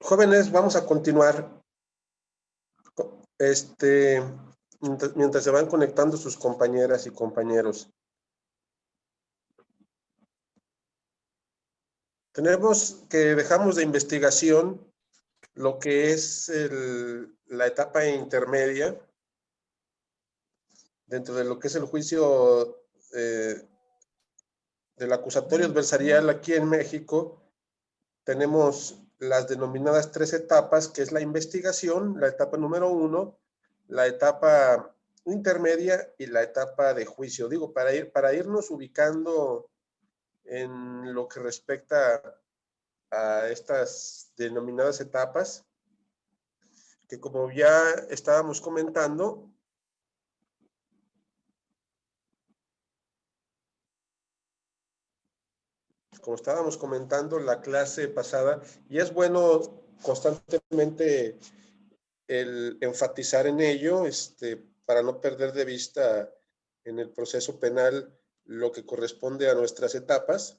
Jóvenes, vamos a continuar. Mientras se van conectando sus compañeras y compañeros. Tenemos que dejamos de investigación lo que es la etapa intermedia dentro de lo que es el juicio del acusatorio adversarial aquí en México. Tenemos las denominadas 3 etapas, que es la investigación, la etapa número 1, la etapa intermedia y la etapa de juicio. Digo, para irnos ubicando en lo que respecta a estas denominadas etapas, que como ya estábamos comentando, la clase pasada, y es bueno constantemente el enfatizar en ello, para no perder de vista en el proceso penal lo que corresponde a nuestras etapas.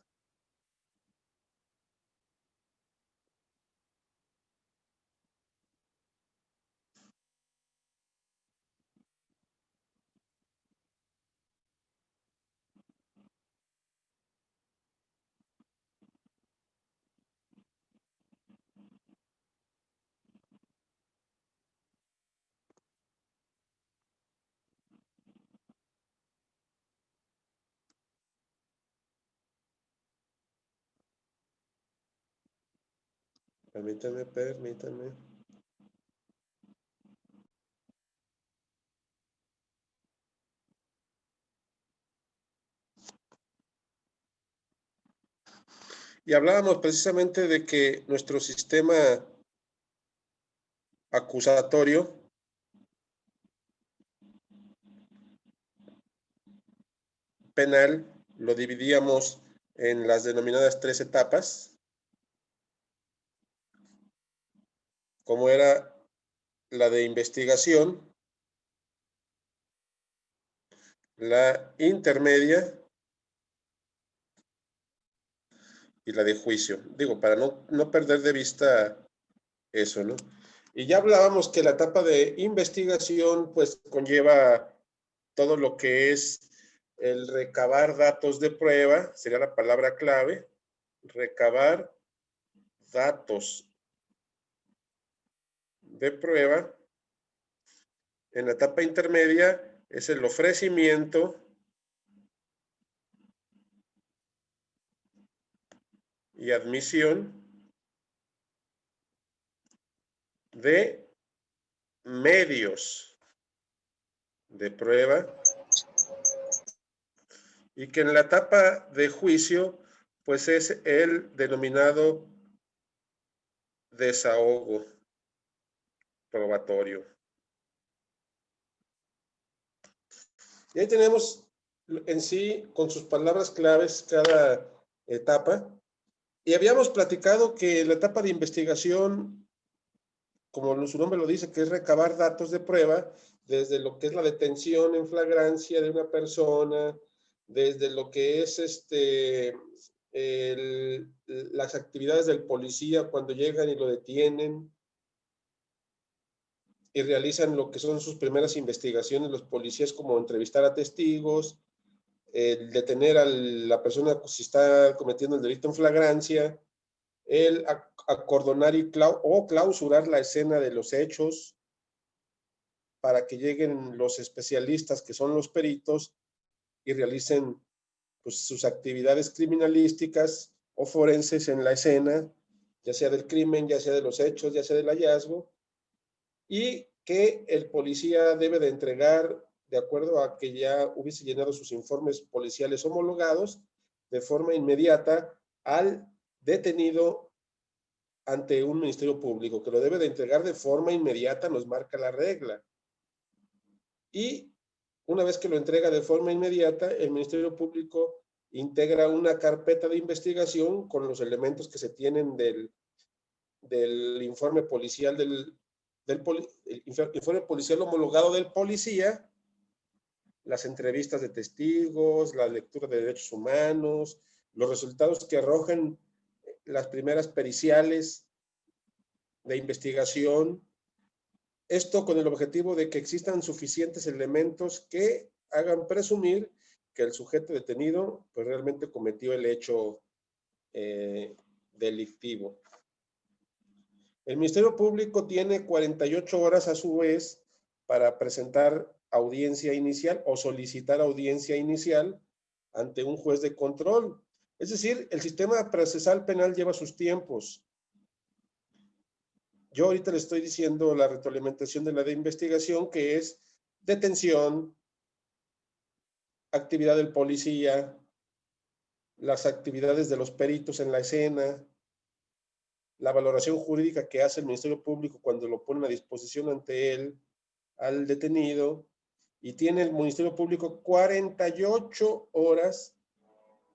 Permítanme. Y hablábamos precisamente de que nuestro sistema acusatorio penal lo dividíamos en las denominadas 3 etapas, como era la de investigación, la intermedia y la de juicio. Digo, para no perder de vista eso, ¿no? Y ya hablábamos que la etapa de investigación pues conlleva todo lo que es el recabar datos de prueba, sería la palabra clave, recabar datos de prueba. En la etapa intermedia es el ofrecimiento y admisión de medios de prueba, y que en la etapa de juicio pues es el denominado desahogo probatorio. Y ahí tenemos en sí, con sus palabras claves, cada etapa. Y habíamos platicado que la etapa de investigación, como su nombre lo dice, que es recabar datos de prueba, desde lo que es la detención en flagrancia de una persona, desde lo que es las actividades del policía cuando llegan y lo detienen y realizan lo que son sus primeras investigaciones los policías, como entrevistar a testigos, el detener a la persona si está cometiendo el delito en flagrancia, el acordonar o clausurar la escena de los hechos para que lleguen los especialistas, que son los peritos, y realicen pues, sus actividades criminalísticas o forenses en la escena, ya sea del crimen, ya sea de los hechos, ya sea del hallazgo, y que el policía debe de entregar, de acuerdo a que ya hubiese llenado sus informes policiales homologados, de forma inmediata al detenido ante un ministerio público, que lo debe de entregar de forma inmediata, nos marca la regla. Y una vez que lo entrega de forma inmediata, el Ministerio Público integra una carpeta de investigación con los elementos que se tienen del informe policial el informe policial homologado del policía, las entrevistas de testigos, la lectura de derechos humanos, los resultados que arrojan las primeras periciales de investigación. Esto con el objetivo de que existan suficientes elementos que hagan presumir que el sujeto detenido pues realmente cometió el hecho delictivo. El Ministerio Público tiene 48 horas a su vez para presentar audiencia inicial o solicitar audiencia inicial ante un juez de control. Es decir, el sistema procesal penal lleva sus tiempos. Yo ahorita le estoy diciendo la retroalimentación de la de investigación, que es detención, actividad del policía, las actividades de los peritos en la escena, la valoración jurídica que hace el Ministerio Público cuando lo ponen a disposición ante él, al detenido, y tiene el Ministerio Público 48 horas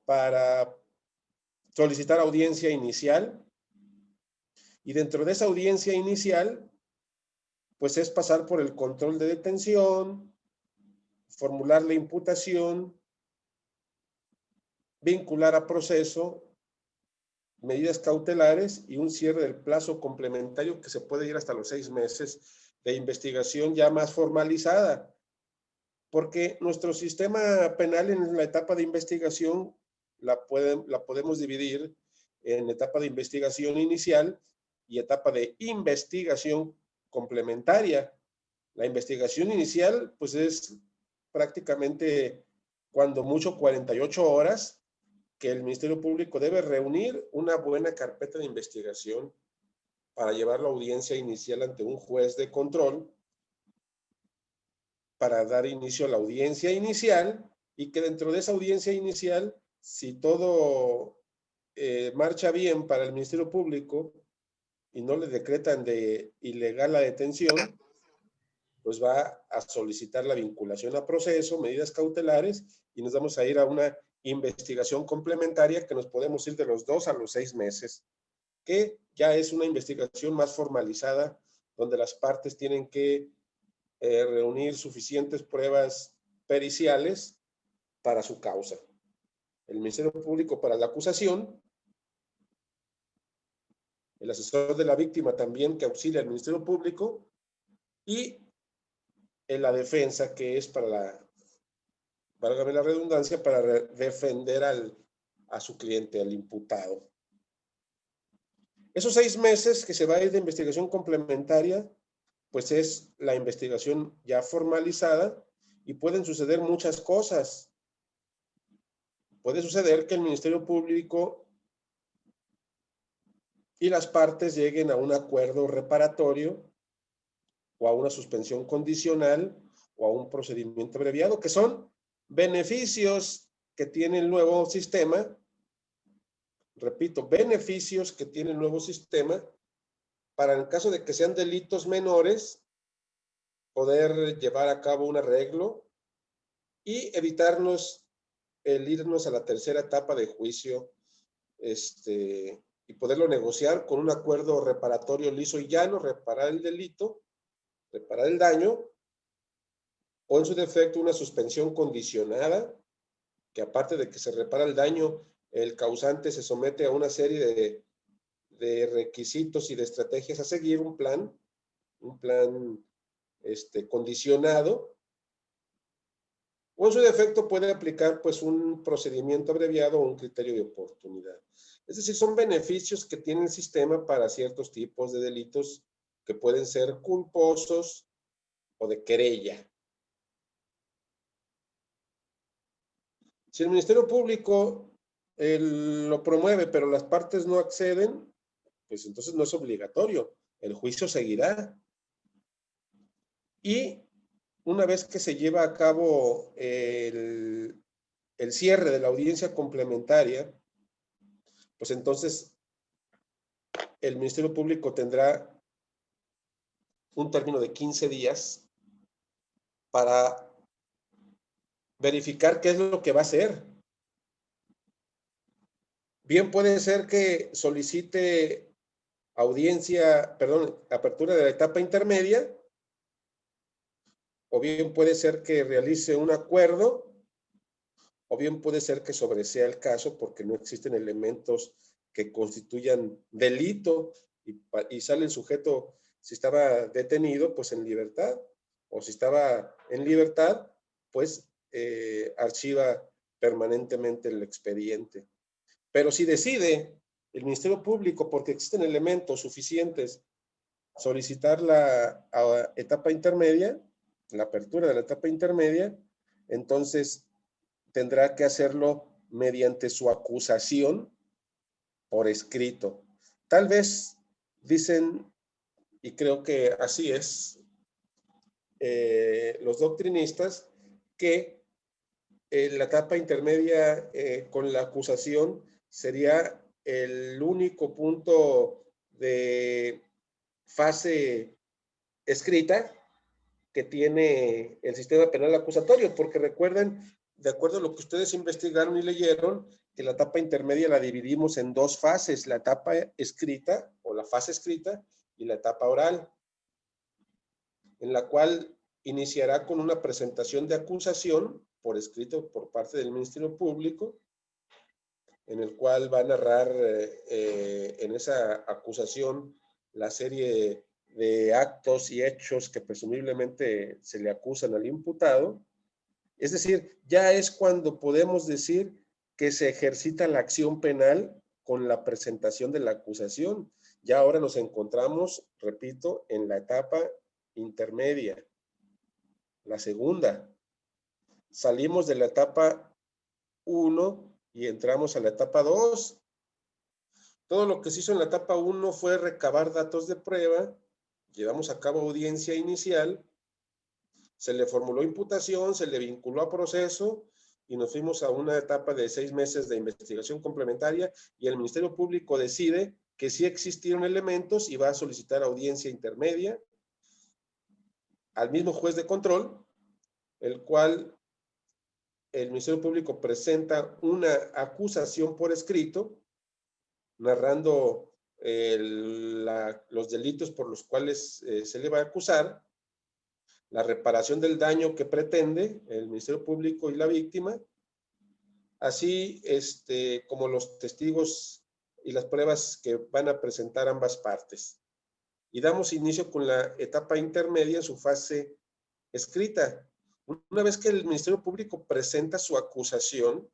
para solicitar audiencia inicial, y dentro de esa audiencia inicial, pues es pasar por el control de detención, formular la imputación, vincular a proceso, medidas cautelares y un cierre del plazo complementario que se puede ir hasta los 6 meses de investigación ya más formalizada. Porque nuestro sistema penal en la etapa de investigación la podemos dividir en etapa de investigación inicial y etapa de investigación complementaria. La investigación inicial, pues es prácticamente cuando mucho 48 horas que el Ministerio Público debe reunir una buena carpeta de investigación para llevar la audiencia inicial ante un juez de control, para dar inicio a la audiencia inicial, y que dentro de esa audiencia inicial, si todo marcha bien para el Ministerio Público y no le decretan de ilegal la detención, pues va a solicitar la vinculación a proceso, medidas cautelares, y nos vamos a ir a una investigación complementaria que nos podemos ir de los 2 a los 6 meses, que ya es una investigación más formalizada, donde las partes tienen que reunir suficientes pruebas periciales para su causa. El Ministerio Público para la acusación, el asesor de la víctima también que auxilia al Ministerio Público, y en la defensa, que es para la, válgame la redundancia, para defender a su cliente, al imputado. Esos 6 meses que se va a ir de investigación complementaria, pues es la investigación ya formalizada, y pueden suceder muchas cosas. Puede suceder que el Ministerio Público y las partes lleguen a un acuerdo reparatorio o a una suspensión condicional o a un procedimiento abreviado, que son beneficios que tiene el nuevo sistema. Repito, beneficios que tiene el nuevo sistema para, en caso de que sean delitos menores, poder llevar a cabo un arreglo y evitarnos el irnos a la tercera etapa de juicio, y poderlo negociar con un acuerdo reparatorio liso y llano, reparar el delito, reparar el daño, o en su defecto una suspensión condicionada, que aparte de que se repara el daño, el causante se somete a una serie de requisitos y de estrategias a seguir, un plan condicionado, o en su defecto puede aplicar pues un procedimiento abreviado o un criterio de oportunidad. Es decir, son beneficios que tiene el sistema para ciertos tipos de delitos que pueden ser culposos o de querella. Si el Ministerio Público lo promueve, pero las partes no acceden, pues entonces no es obligatorio, el juicio seguirá. Y una vez que se lleva a cabo el cierre de la audiencia complementaria, pues entonces el Ministerio Público tendrá un término de 15 días para verificar qué es lo que va a hacer. Bien puede ser que solicite apertura de la etapa intermedia, o bien puede ser que realice un acuerdo, o bien puede ser que sobresea el caso porque no existen elementos que constituyan delito y sale el sujeto, si estaba detenido, pues en libertad, o si estaba en libertad, pues archiva permanentemente el expediente. Pero si decide el Ministerio Público, porque existen elementos suficientes, solicitar la etapa intermedia, la apertura de la etapa intermedia, entonces tendrá que hacerlo mediante su acusación por escrito. Tal vez dicen, y creo que así es, los doctrinistas, que la etapa intermedia con la acusación sería el único punto de fase escrita que tiene el sistema penal acusatorio, porque recuerden, de acuerdo a lo que ustedes investigaron y leyeron, que la etapa intermedia la dividimos en dos fases, la etapa escrita o la fase escrita y la etapa oral, en la cual iniciará con una presentación de acusación por escrito por parte del Ministerio Público, en el cual va a narrar en esa acusación la serie de actos y hechos que presumiblemente se le acusan al imputado. Es decir, ya es cuando podemos decir que se ejercita la acción penal con la presentación de la acusación. Ya ahora nos encontramos, repito, en la etapa intermedia, la segunda. Salimos de la etapa 1 y entramos a la etapa 2. Todo lo que se hizo en la etapa 1 fue recabar datos de prueba, llevamos a cabo audiencia inicial, se le formuló imputación, se le vinculó a proceso y nos fuimos a una etapa de 6 meses de investigación complementaria y el Ministerio Público decide que sí existieron elementos y va a solicitar audiencia intermedia al mismo juez de control, el cual el Ministerio Público presenta una acusación por escrito, narrando los delitos por los cuales se le va a acusar, la reparación del daño que pretende el Ministerio Público y la víctima, así como los testigos y las pruebas que van a presentar ambas partes. Y damos inicio con la etapa intermedia en su fase escrita. Una vez que el Ministerio Público presenta su acusación,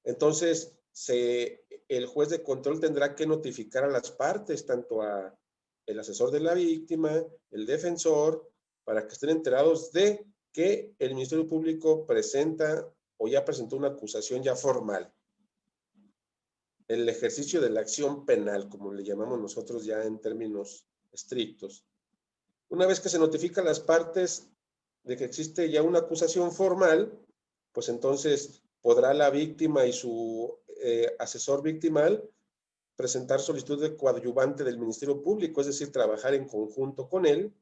entonces el juez de control tendrá que notificar a las partes, tanto a el asesor de la víctima, el defensor, para que estén enterados de que el Ministerio Público presenta o ya presentó una acusación ya formal. El ejercicio de la acción penal, como le llamamos nosotros ya en términos estrictos. Una vez que se notifica a las partes de que existe ya una acusación formal, pues entonces podrá la víctima y su asesor victimal presentar solicitud de coadyuvante del Ministerio Público, es decir, trabajar en conjunto con él.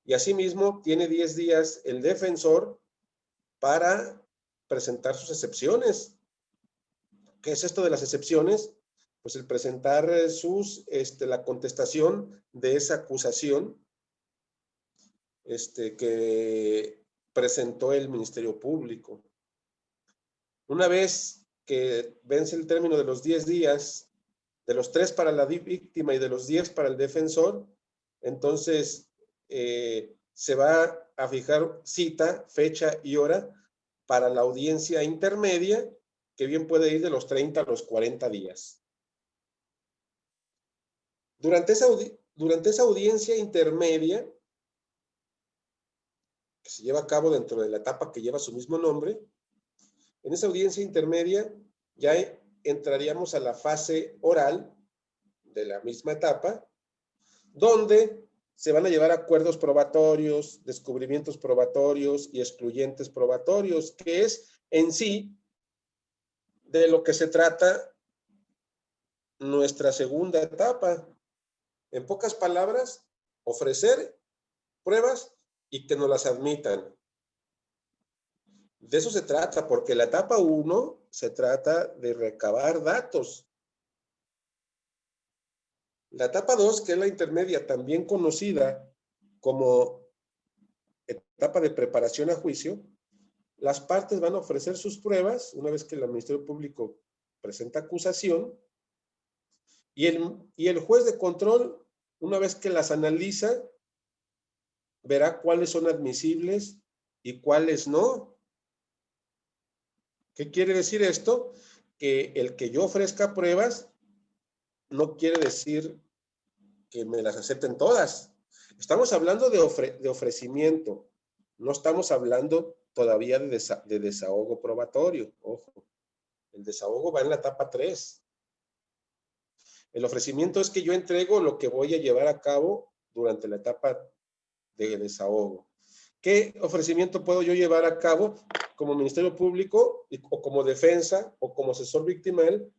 Y asimismo, tiene 10 días el defensor para presentar sus excepciones. ¿Qué es esto de las excepciones? Pues el presentar la contestación de esa acusación que presentó el Ministerio Público. Una vez que vence el término de los 10 días, de los 3 para la víctima y de los 10 para el defensor, entonces se va a fijar cita, fecha y hora para la audiencia intermedia, que bien puede ir de los 30 a los 40 días. Durante esa audiencia intermedia, que se lleva a cabo dentro de la etapa que lleva su mismo nombre, en esa audiencia intermedia ya entraríamos a la fase oral de la misma etapa, donde se van a llevar acuerdos probatorios, descubrimientos probatorios y excluyentes probatorios, que es en sí de lo que se trata nuestra segunda etapa. En pocas palabras, ofrecer pruebas y que nos las admitan. De eso se trata, porque la etapa 1 se trata de recabar datos. La etapa 2, que es la intermedia, también conocida como etapa de preparación a juicio, las partes van a ofrecer sus pruebas una vez que el Ministerio Público presenta acusación Y el juez de control, una vez que las analiza, verá cuáles son admisibles y cuáles no. ¿Qué quiere decir esto? Que el que yo ofrezca pruebas no quiere decir que me las acepten todas. Estamos hablando de ofrecimiento, no estamos hablando todavía de desahogo probatorio. Ojo, el desahogo va en la etapa 3. El ofrecimiento es que yo entrego lo que voy a llevar a cabo durante la etapa de desahogo. ¿Qué ofrecimiento puedo yo llevar a cabo como Ministerio Público o como defensa o como asesor victimal?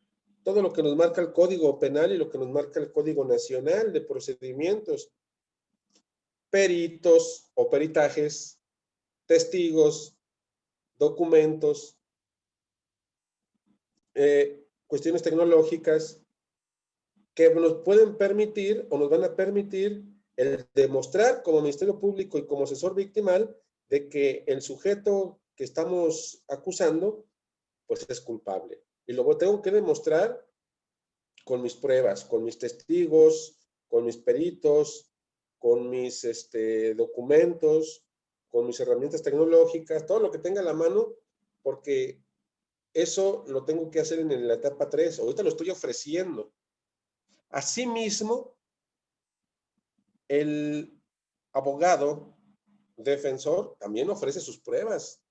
Todo lo que nos marca el Código Penal y lo que nos marca el Código Nacional de Procedimientos. Peritos o peritajes, testigos, documentos, cuestiones tecnológicas que nos pueden permitir o nos van a permitir el demostrar como Ministerio Público y como asesor victimal de que el sujeto que estamos acusando pues es culpable. Y luego tengo que demostrar con mis pruebas, con mis testigos, con mis peritos, con mis documentos, con mis herramientas tecnológicas, todo lo que tenga a la mano, porque eso lo tengo que hacer en la etapa 3. Ahorita lo estoy ofreciendo. Asimismo, el abogado defensor también ofrece sus pruebas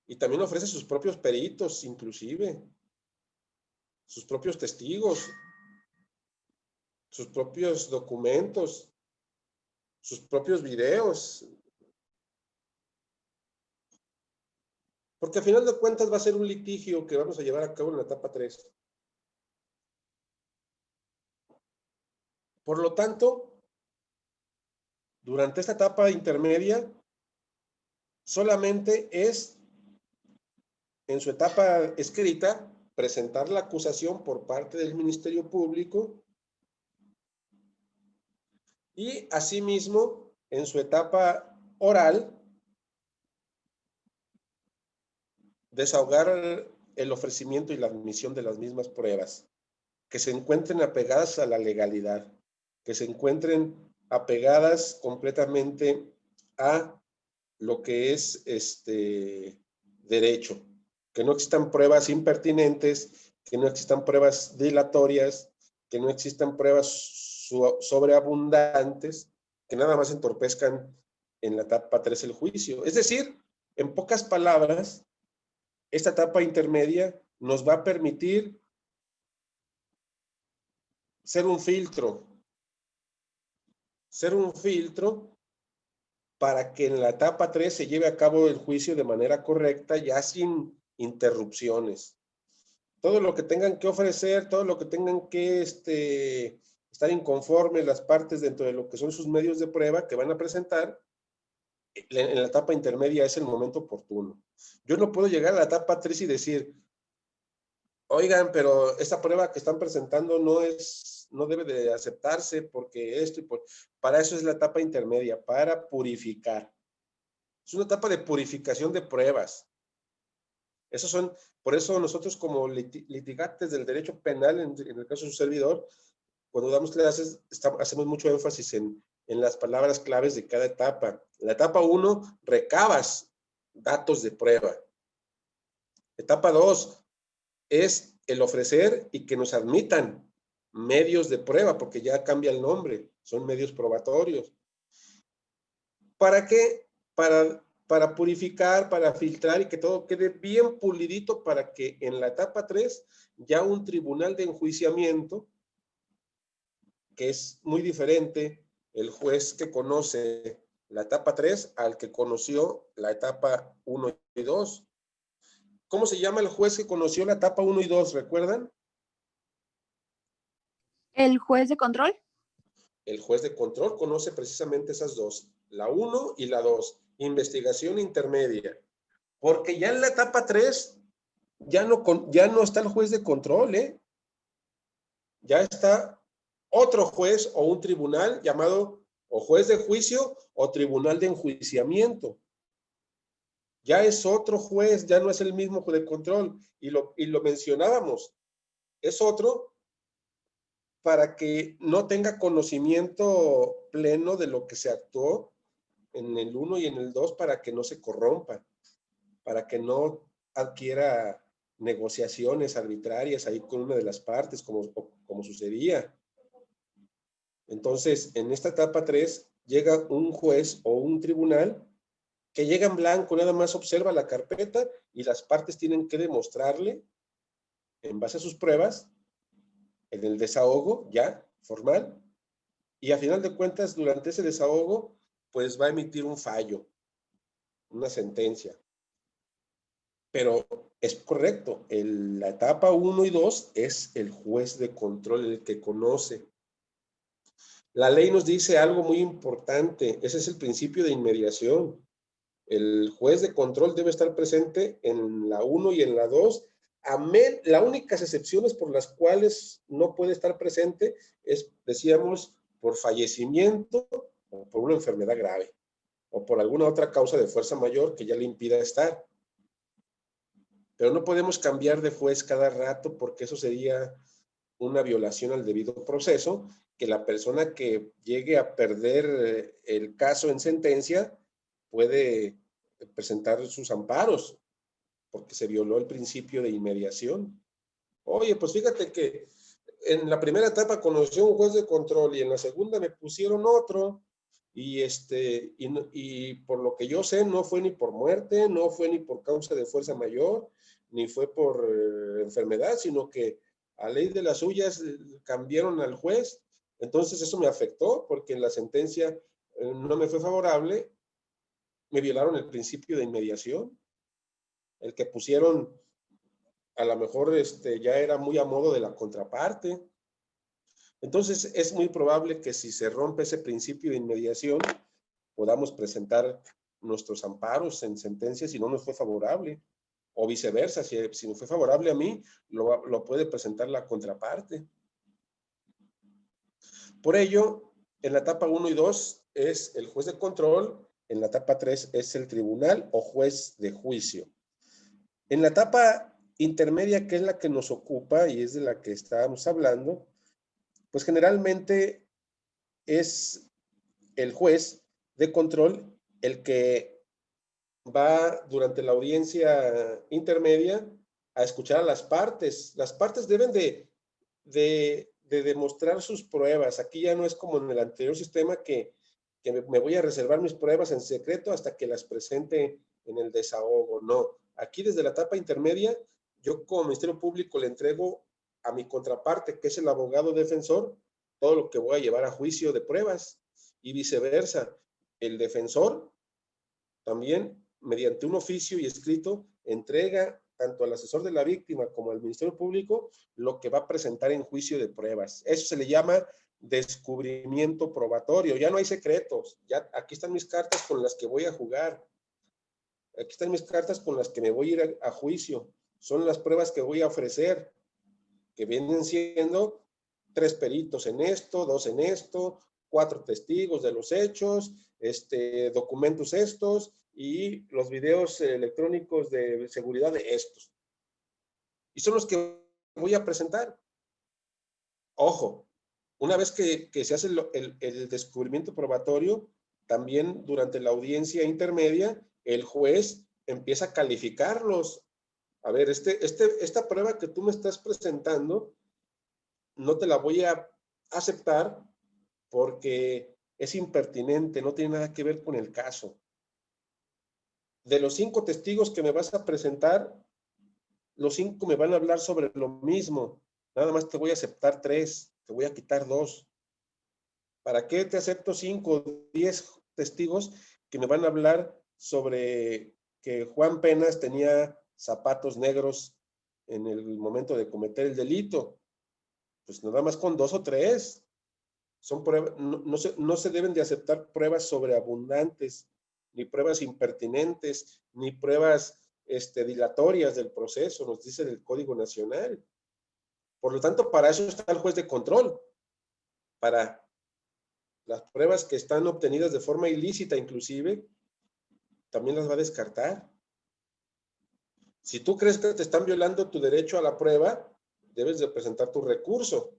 y también ofrece sus propios peritos, inclusive sus propios testigos, sus propios documentos, sus propios videos, porque al final de cuentas va a ser un litigio que vamos a llevar a cabo en la etapa 3. Por lo tanto, durante esta etapa intermedia, solamente es en su etapa escrita presentar la acusación por parte del Ministerio Público y asimismo en su etapa oral desahogar el ofrecimiento y la admisión de las mismas pruebas, que se encuentren apegadas a la legalidad, que se encuentren apegadas completamente a lo que es derecho, que no existan pruebas impertinentes, que no existan pruebas dilatorias, que no existan pruebas sobreabundantes, que nada más entorpezcan en la etapa 3 el juicio. Es decir, en pocas palabras, esta etapa intermedia nos va a permitir ser un filtro para que en la etapa 3 se lleve a cabo el juicio de manera correcta, ya sin interrupciones. Todo lo que tengan que ofrecer, todo lo que tengan que estar inconformes las partes dentro de lo que son sus medios de prueba que van a presentar, en la etapa intermedia es el momento oportuno. Yo no puedo llegar a la etapa 3 y decir, oigan, pero esta prueba que están presentando no debe de aceptarse porque esto y para eso es la etapa intermedia, para purificar. Es una etapa de purificación de pruebas. Por eso nosotros como litigantes del derecho penal, en el caso de su servidor, cuando damos clases, hacemos mucho énfasis en las palabras claves de cada etapa. En la etapa 1, recabas datos de prueba. Etapa 2, es el ofrecer y que nos admitan medios de prueba, porque ya cambia el nombre, son medios probatorios. ¿Para qué? Para purificar, para filtrar y que todo quede bien pulidito para que en la etapa 3 ya un tribunal de enjuiciamiento, que es muy diferente el juez que conoce la etapa 3 al que conoció la etapa 1 y 2. ¿Cómo se llama el juez que conoció la etapa 1 y 2? ¿Recuerdan? ¿El juez de control? El juez de control conoce precisamente esas dos, la 1 y la 2, investigación intermedia. Porque ya en la etapa 3 ya no está el juez de control, ¿eh? Ya está otro juez o un tribunal llamado o juez de juicio o tribunal de enjuiciamiento. Ya es otro juez, ya no es el mismo juez de control. Y lo mencionábamos. Es otro para que no tenga conocimiento pleno de lo que se actuó en el 1 y en el 2, para que no se corrompa, para que no adquiera negociaciones arbitrarias ahí con una de las partes, como sucedía. Entonces, en esta etapa 3, llega un juez o un tribunal que llega en blanco, nada más observa la carpeta y las partes tienen que demostrarle, en base a sus pruebas, en el desahogo ya formal, y a final de cuentas, durante ese desahogo, pues va a emitir un fallo, una sentencia. Pero es correcto, la etapa 1 y 2 es el juez de control, el que conoce. La ley nos dice algo muy importante, ese es el principio de inmediación. El juez de control debe estar presente en la 1 y en la 2. Las únicas excepciones por las cuales no puede estar presente es, decíamos, por fallecimiento o por una enfermedad grave o por alguna otra causa de fuerza mayor que ya le impida estar. Pero no podemos cambiar de juez cada rato, porque eso sería una violación al debido proceso, que la persona que llegue a perder el caso en sentencia puede presentar sus amparos, porque se violó el principio de inmediación. Oye, pues fíjate que en la primera etapa conocí a un juez de control y en la segunda me pusieron otro, y por lo que yo sé, no fue ni por muerte, no fue ni por causa de fuerza mayor, ni fue por enfermedad, sino que a ley de las suyas cambiaron al juez. Entonces eso me afectó, porque en la sentencia no me fue favorable, me violaron el principio de inmediación. El que pusieron a lo mejor ya era muy a modo de la contraparte. Entonces es muy probable que si se rompe ese principio de inmediación, podamos presentar nuestros amparos en sentencias si no nos fue favorable, o viceversa, si me fue favorable a mí, lo puede presentar la contraparte. Por ello, en la etapa 1 y 2 es el juez de control, en la etapa 3 es el tribunal o juez de juicio. En la etapa intermedia, que es la que nos ocupa y es de la que estábamos hablando, pues generalmente es el juez de control el que va durante la audiencia intermedia a escuchar a las partes. Las partes deben de demostrar sus pruebas. Aquí ya no es como en el anterior sistema que me voy a reservar mis pruebas en secreto hasta que las presente en el desahogo. No, aquí desde la etapa intermedia, yo como Ministerio Público le entrego a mi contraparte, que es el abogado defensor, todo lo que voy a llevar a juicio de pruebas, y viceversa. El defensor también, mediante un oficio y escrito, entrega tanto al asesor de la víctima como al Ministerio Público lo que va a presentar en juicio de pruebas. Eso se le llama descubrimiento probatorio. Ya no hay secretos. Ya aquí están mis cartas con las que voy a jugar. Aquí están mis cartas con las que me voy a ir a juicio. Son las pruebas que voy a ofrecer, que vienen siendo 3 peritos en esto, 2 en esto, 4 testigos de los hechos, documentos estos y los videos electrónicos de seguridad de estos. Y son los que voy a presentar. Ojo, una vez que se hace el descubrimiento probatorio, también durante la audiencia intermedia, el juez empieza a calificarlos. A ver, esta prueba que tú me estás presentando, no te la voy a aceptar porque es impertinente, no tiene nada que ver con el caso. De los 5 testigos que me vas a presentar, los 5 me van a hablar sobre lo mismo. Nada más te voy a aceptar 3, te voy a quitar 2. ¿Para qué te acepto 5 o 10 testigos que me van a hablar sobre que Juan Penas tenía zapatos negros en el momento de cometer el delito? Pues nada más con 2 o 3. Son pruebas, no se deben de aceptar pruebas sobreabundantes, ni pruebas impertinentes, ni pruebas dilatorias del proceso, nos dice el Código Nacional. Por lo tanto, para eso está el juez de control, para las pruebas que están obtenidas de forma ilícita, inclusive, también las va a descartar. Si tú crees que te están violando tu derecho a la prueba, debes de presentar tu recurso.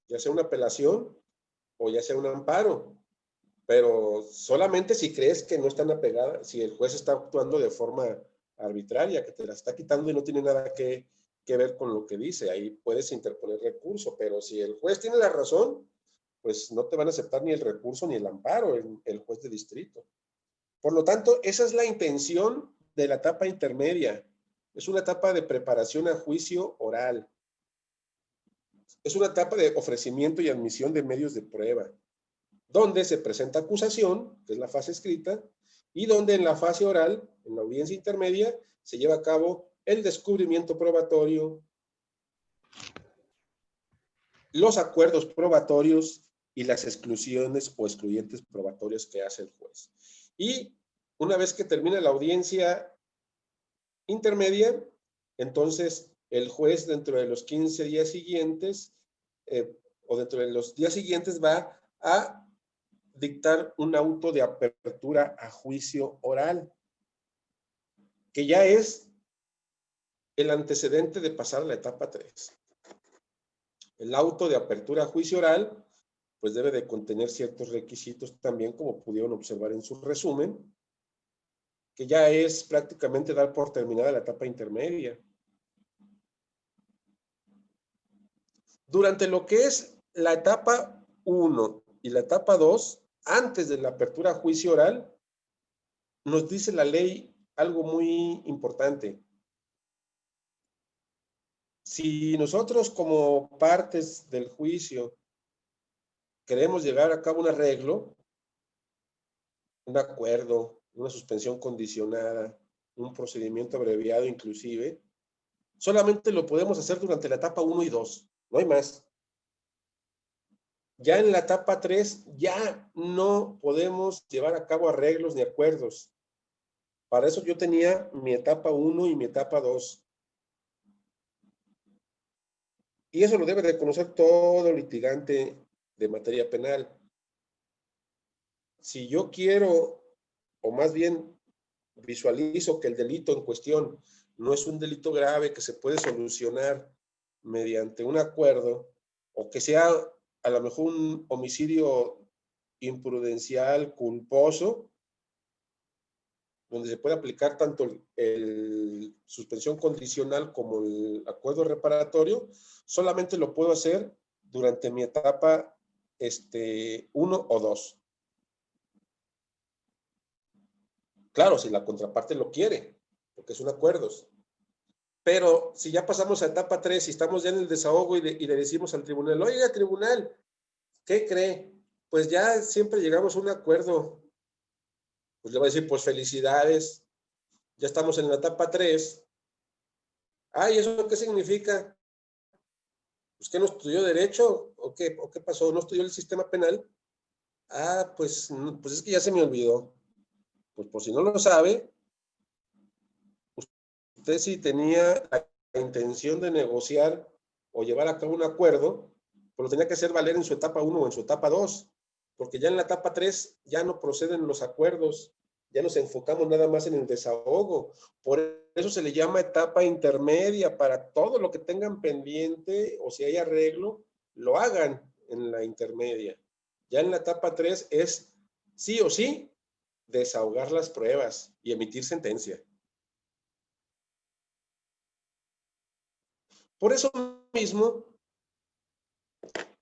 ya sea una apelación o ya sea un amparo, pero solamente si crees que no están apegadas, si el juez está actuando de forma arbitraria, que te la está quitando y no tiene nada que ver con lo que dice, ahí puedes interponer recurso, pero si el juez tiene la razón, pues no te van a aceptar ni el recurso ni el amparo, el juez de distrito. Por lo tanto, esa es la intención de la etapa intermedia. Es una etapa de preparación a juicio oral. Es una etapa de ofrecimiento y admisión de medios de prueba, donde se presenta acusación, que es la fase escrita, y donde en la fase oral, en la audiencia intermedia, se lleva a cabo el descubrimiento probatorio, los acuerdos probatorios y las exclusiones o excluyentes probatorios que hace el juez. Y una vez que termina la audiencia intermedia, entonces el juez dentro de los 15 días siguientes o dentro de los días siguientes va a dictar un auto de apertura a juicio oral, que ya es el antecedente de pasar a la etapa 3. El auto de apertura a juicio oral, pues debe de contener ciertos requisitos también, como pudieron observar en su resumen, que ya es prácticamente dar por terminada la etapa intermedia. Durante lo que es la etapa 1 y la etapa 2, antes de la apertura a juicio oral, nos dice la ley algo muy importante. Si nosotros como partes del juicio queremos llevar a cabo un arreglo, un acuerdo, una suspensión condicionada, un procedimiento abreviado inclusive, solamente lo podemos hacer durante la etapa 1 y 2, no hay más. Ya en la etapa 3 ya no podemos llevar a cabo arreglos ni acuerdos. Para eso yo tenía mi etapa 1 y mi etapa 2. Y eso lo debe de conocer todo litigante de materia penal. Si yo quiero, o más bien visualizo que el delito en cuestión no es un delito grave que se puede solucionar mediante un acuerdo, o que sea a lo mejor un homicidio imprudencial, culposo, donde se puede aplicar tanto el suspensión condicional como el acuerdo reparatorio, solamente lo puedo hacer durante mi etapa 1 o 2. Claro, si la contraparte lo quiere, porque son acuerdos. Pero si ya pasamos a etapa 3 y estamos ya en el desahogo y le decimos al tribunal, oiga, tribunal, ¿qué cree? Pues ya siempre llegamos a un acuerdo. Pues le voy a decir, pues felicidades, ya estamos en la etapa 3. Ay, ¿eso qué significa? Pues que no estudió Derecho, ¿o qué pasó? ¿No estudió el sistema penal? Ah, pues es que ya se me olvidó. Pues por si no lo sabe, usted si tenía la intención de negociar o llevar a cabo un acuerdo, pues lo tenía que hacer valer en su etapa 1 o en su etapa 2, porque ya en la etapa 3 ya no proceden los acuerdos, ya nos enfocamos nada más en el desahogo. Por eso se le llama etapa intermedia, para todo lo que tengan pendiente o si hay arreglo, lo hagan en la intermedia. Ya en la etapa 3 es sí o sí desahogar las pruebas y emitir sentencia. Por eso mismo,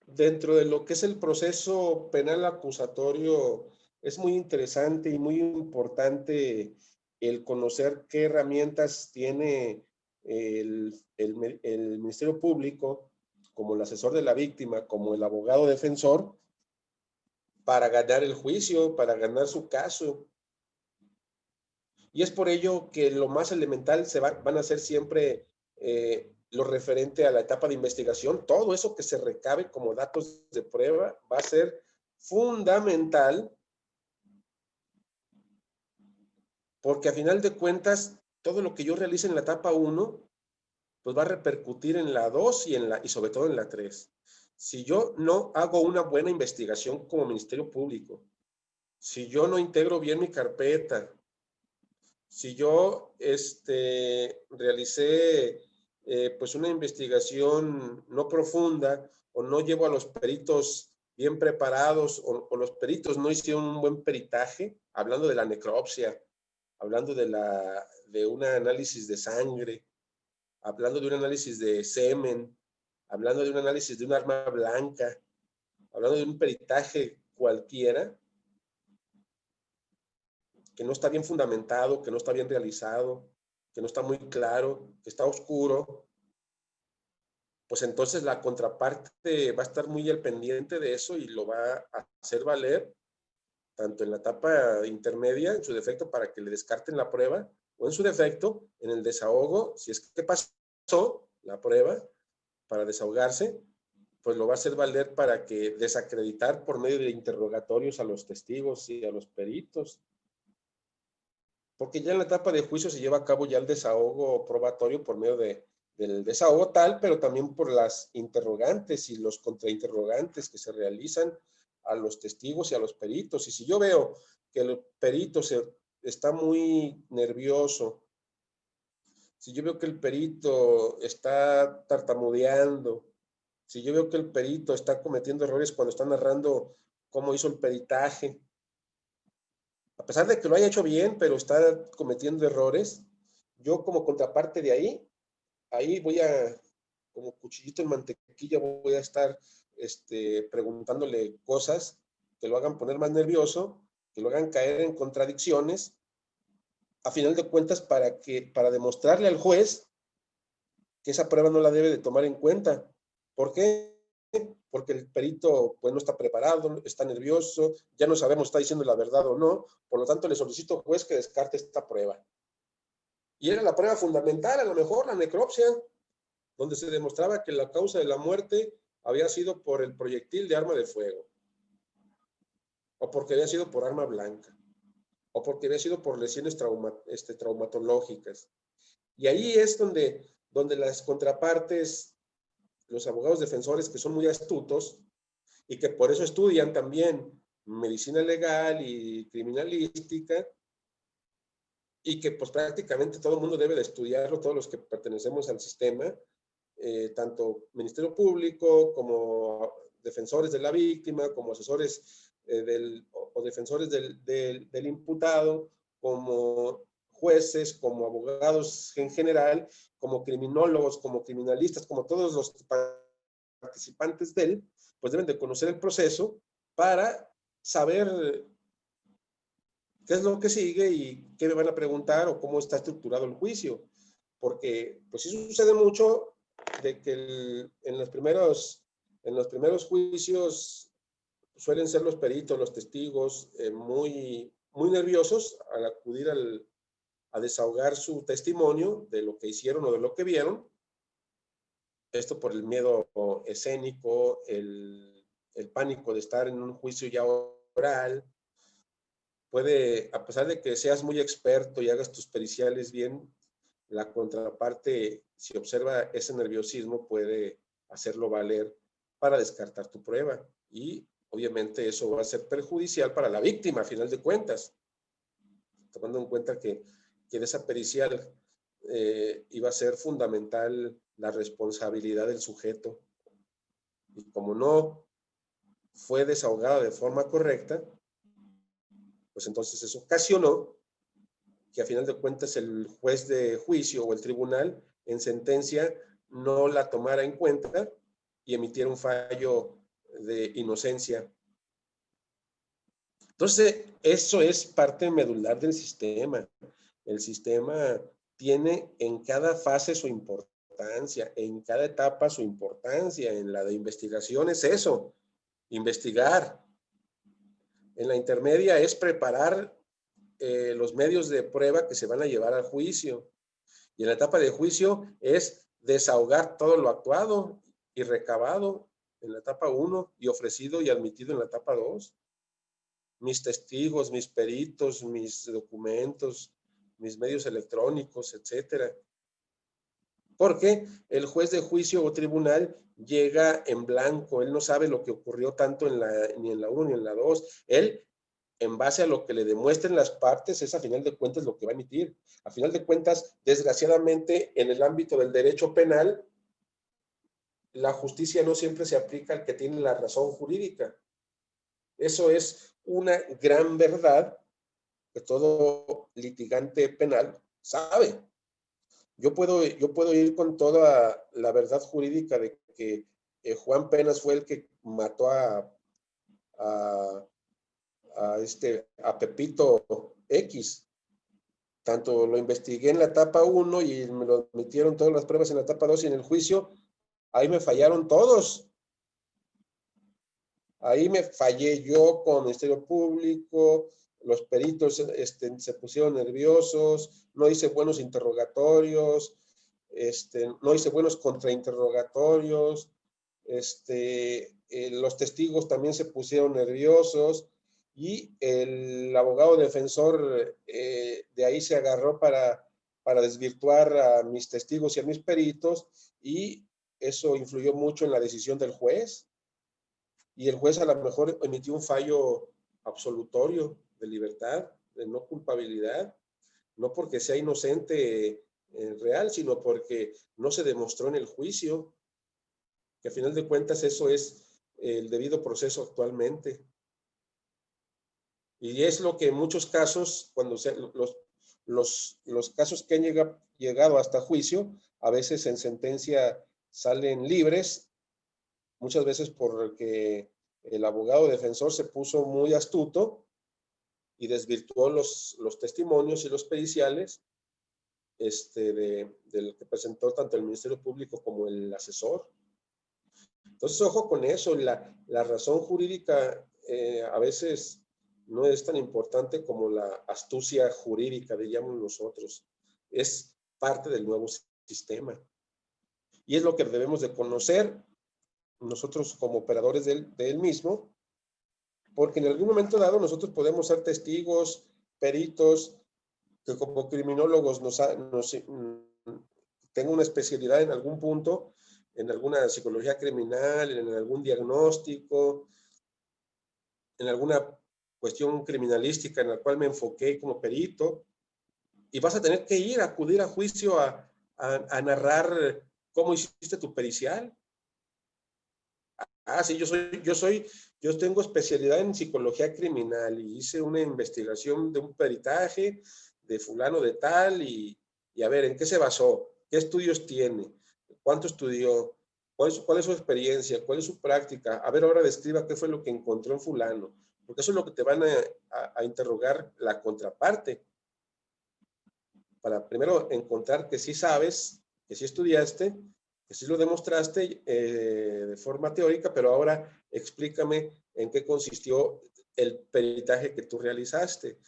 dentro de lo que es el proceso penal acusatorio, es muy interesante y muy importante el conocer qué herramientas tiene el Ministerio Público, como el asesor de la víctima, como el abogado defensor, para ganar el juicio, para ganar su caso. Y es por ello que lo más elemental van a ser siempre lo referente a la etapa de investigación. Todo eso que se recabe como datos de prueba va a ser fundamental, porque a final de cuentas, todo lo que yo realice en la etapa 1, pues va a repercutir en la 2 y sobre todo en la 3. Si yo no hago una buena investigación como Ministerio Público, si yo no integro bien mi carpeta, si yo realicé pues una investigación no profunda, o no llevo a los peritos bien preparados, o los peritos no hicieron un buen peritaje, hablando de la necropsia, hablando de un análisis de sangre, hablando de un análisis de semen, hablando de un análisis de un arma blanca, hablando de un peritaje cualquiera, que no está bien fundamentado, que no está bien realizado, que no está muy claro, que está oscuro, pues entonces la contraparte va a estar muy al pendiente de eso y lo va a hacer valer, tanto en la etapa intermedia, en su defecto, para que le descarten la prueba, o en su defecto, en el desahogo, si es que pasó la prueba, para desahogarse, pues lo va a hacer valer para que desacreditar por medio de interrogatorios a los testigos y a los peritos. Porque ya en la etapa de juicio se lleva a cabo ya el desahogo probatorio por medio del desahogo tal, pero también por las interrogantes y los contrainterrogantes que se realizan a los testigos y a los peritos. Y si yo veo que el perito está muy nervioso, si yo veo que el perito está tartamudeando, si yo veo que el perito está cometiendo errores cuando está narrando cómo hizo el peritaje, a pesar de que lo haya hecho bien, pero está cometiendo errores, yo como contraparte de ahí voy a, como cuchillito en mantequilla, voy a estar preguntándole cosas que lo hagan poner más nervioso, que lo hagan caer en contradicciones, a final de cuentas para demostrarle al juez que esa prueba no la debe de tomar en cuenta. ¿Por qué? Porque el perito pues no está preparado, está nervioso, ya no sabemos si está diciendo la verdad o no, por lo tanto le solicito al juez que descarte esta prueba. Y era la prueba fundamental, a lo mejor la necropsia, donde se demostraba que la causa de la muerte había sido por el proyectil de arma de fuego, o porque había sido por arma blanca, o porque había sido por lesiones traumatológicas. Y ahí es donde las contrapartes, los abogados defensores que son muy astutos y que por eso estudian también medicina legal y criminalística, y que pues prácticamente todo el mundo debe de estudiarlo, todos los que pertenecemos al sistema, tanto Ministerio Público como defensores de la víctima, como asesores o defensores del imputado, como jueces, como abogados en general, como criminólogos, como criminalistas, como todos los participantes de él, pues deben de conocer el proceso para saber qué es lo que sigue y qué me van a preguntar o cómo está estructurado el juicio. Porque pues sí sucede mucho de que en los primeros juicios suelen ser los peritos, los testigos muy, muy nerviosos al acudir a desahogar su testimonio de lo que hicieron o de lo que vieron. Esto por el miedo escénico, el pánico de estar en un juicio ya oral. Puede, a pesar de que seas muy experto y hagas tus periciales bien, la contraparte, si observa ese nerviosismo, puede hacerlo valer para descartar tu prueba. Y obviamente eso va a ser perjudicial para la víctima, a final de cuentas, tomando en cuenta que en esa pericial iba a ser fundamental la responsabilidad del sujeto. Y como no fue desahogada de forma correcta, pues entonces eso ocasionó que a final de cuentas el juez de juicio o el tribunal en sentencia no la tomara en cuenta y emitiera un fallo de inocencia. Entonces, eso es parte medular del sistema. El sistema tiene en cada fase su importancia, en cada etapa su importancia. En la de investigación es eso, investigar. En la intermedia es preparar los medios de prueba que se van a llevar al juicio. Y en la etapa de juicio es desahogar todo lo actuado y recabado en la etapa 1 y ofrecido y admitido en la etapa 2. Mis testigos, mis peritos, mis documentos, mis medios electrónicos, etcétera. Porque el juez de juicio o tribunal llega en blanco, él no sabe lo que ocurrió tanto ni en la 1 ni en la 2. Él en base a lo que le demuestren las partes, es a final de cuentas lo que va a emitir. A final de cuentas, desgraciadamente, en el ámbito del derecho penal, la justicia no siempre se aplica al que tiene la razón jurídica. Eso es una gran verdad que todo litigante penal sabe. Yo puedo ir con toda la verdad jurídica de que Juan Penas fue el que mató a Pepito X. Tanto lo investigué en la etapa 1 y me lo admitieron todas las pruebas en la etapa 2 y en el juicio, ahí me fallaron todos. Ahí me fallé yo como Ministerio Público, los peritos se pusieron nerviosos, no hice buenos interrogatorios, no hice buenos contrainterrogatorios, los testigos también se pusieron nerviosos y el abogado defensor de ahí se agarró para desvirtuar a mis testigos y a mis peritos y eso influyó mucho en la decisión del juez. Y el juez a lo mejor emitió un fallo absolutorio de libertad, de no culpabilidad, no porque sea inocente real, sino porque no se demostró en el juicio, que a final de cuentas eso es el debido proceso actualmente. Y es lo que en muchos casos, cuando los casos que han llegado hasta juicio, a veces en sentencia salen libres, muchas veces porque el abogado defensor se puso muy astuto y desvirtuó los testimonios y los periciales del que presentó tanto el Ministerio Público como el asesor. Entonces, ojo con eso, la razón jurídica a veces no es tan importante como la astucia jurídica, diríamos nosotros. Es parte del nuevo sistema. Y es lo que debemos de conocer nosotros como operadores de él mismo, porque en algún momento dado nosotros podemos ser testigos, peritos, que como criminólogos tengan una especialidad en algún punto, en alguna psicología criminal, en algún diagnóstico, en alguna cuestión criminalística en la cual me enfoqué como perito, y vas a tener que acudir a juicio a narrar cómo hiciste tu pericial. Sí, yo tengo especialidad en psicología criminal y hice una investigación de un peritaje de fulano de tal y a ver, ¿en qué se basó? ¿Qué estudios tiene? ¿Cuánto estudió? ¿Cuál es su experiencia? ¿Cuál es su práctica? A ver, ahora describa qué fue lo que encontró en fulano, porque eso es lo que te van a interrogar la contraparte, para primero encontrar que sí sabes, que sí estudiaste, que sí lo demostraste de forma teórica, pero ahora explícame en qué consistió el peritaje que tú realizaste.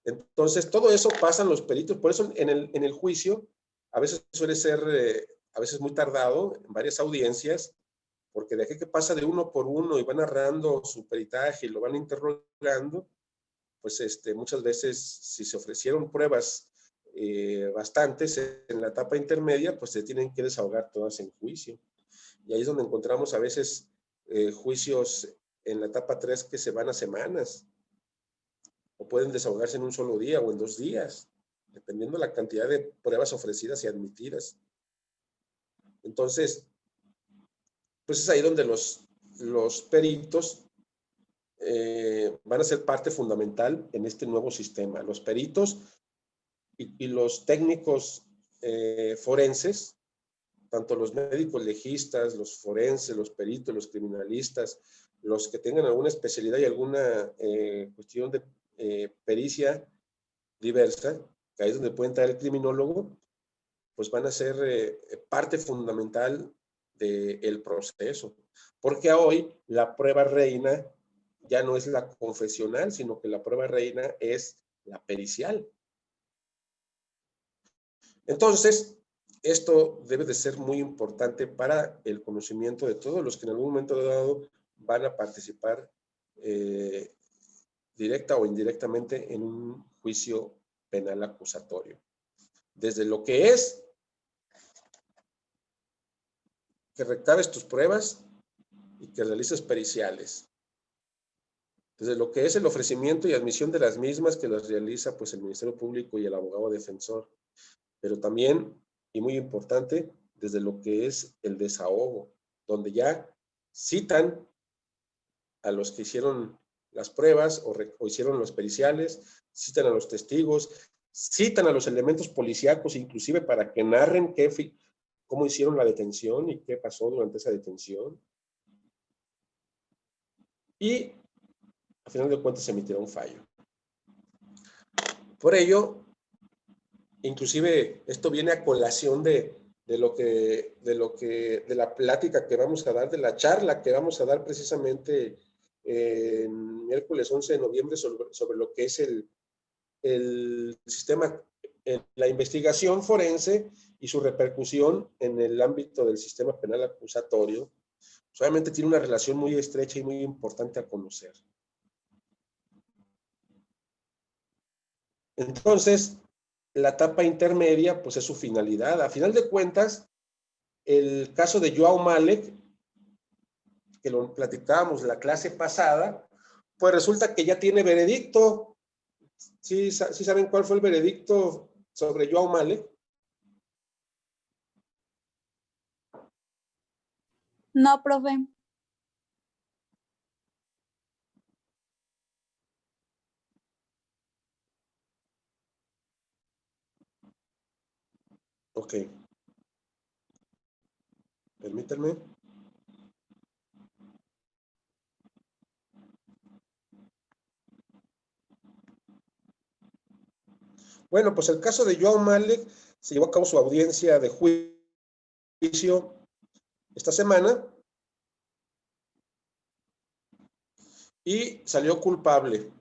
Entonces, todo eso pasan los peritos, por eso en el juicio a veces suele ser, a veces muy tardado, en varias audiencias, porque de aquí que pasa de uno por uno y va narrando su peritaje y lo van interrogando, pues muchas veces si se ofrecieron pruebas bastantes en la etapa intermedia, pues se tienen que desahogar todas en juicio. Y ahí es donde encontramos a veces juicios en la etapa 3 que se van a semanas, o pueden desahogarse en un solo día o en 2 días, dependiendo de la cantidad de pruebas ofrecidas y admitidas. Entonces, pues es ahí donde los peritos van a ser parte fundamental en este nuevo sistema. Los peritos y los técnicos forenses, tanto los médicos legistas, los forenses, los peritos, los criminalistas, los que tengan alguna especialidad y alguna cuestión de pericia diversa, que ahí es donde puede entrar el criminólogo, pues van a ser parte fundamental del proceso. Porque hoy la prueba reina ya no es la confesional, sino que la prueba reina es la pericial. Entonces, esto debe de ser muy importante para el conocimiento de todos los que en algún momento dado van a participar directa o indirectamente en un juicio penal acusatorio. Desde lo que es que recabes tus pruebas y que realices periciales. desde lo que es el ofrecimiento y admisión de las mismas que las realiza pues el Ministerio Público y el abogado defensor, pero también, y muy importante, desde lo que es el desahogo, donde ya citan a los que hicieron las pruebas o hicieron los periciales, citan a los testigos, citan a los elementos policíacos, inclusive para que narren cómo hicieron la detención y qué pasó durante esa detención. Y a final de cuentas se emitirá un fallo. Por ello, inclusive esto viene a colación de la plática que vamos a dar, de la charla que vamos a dar precisamente en miércoles 11 de noviembre sobre lo que es el sistema, la investigación forense y su repercusión en el ámbito del sistema penal acusatorio. Obviamente tiene una relación muy estrecha y muy importante a conocer. Entonces, la etapa intermedia, pues es su finalidad. A final de cuentas, el caso de Joao Malek, que lo platicábamos la clase pasada, pues resulta que ya tiene veredicto. ¿Sí saben cuál fue el veredicto sobre Joao Malek? No, profe. Ok. Permítanme. Bueno, pues el caso de Joao Malek se llevó a cabo su audiencia de juicio esta semana y salió culpable,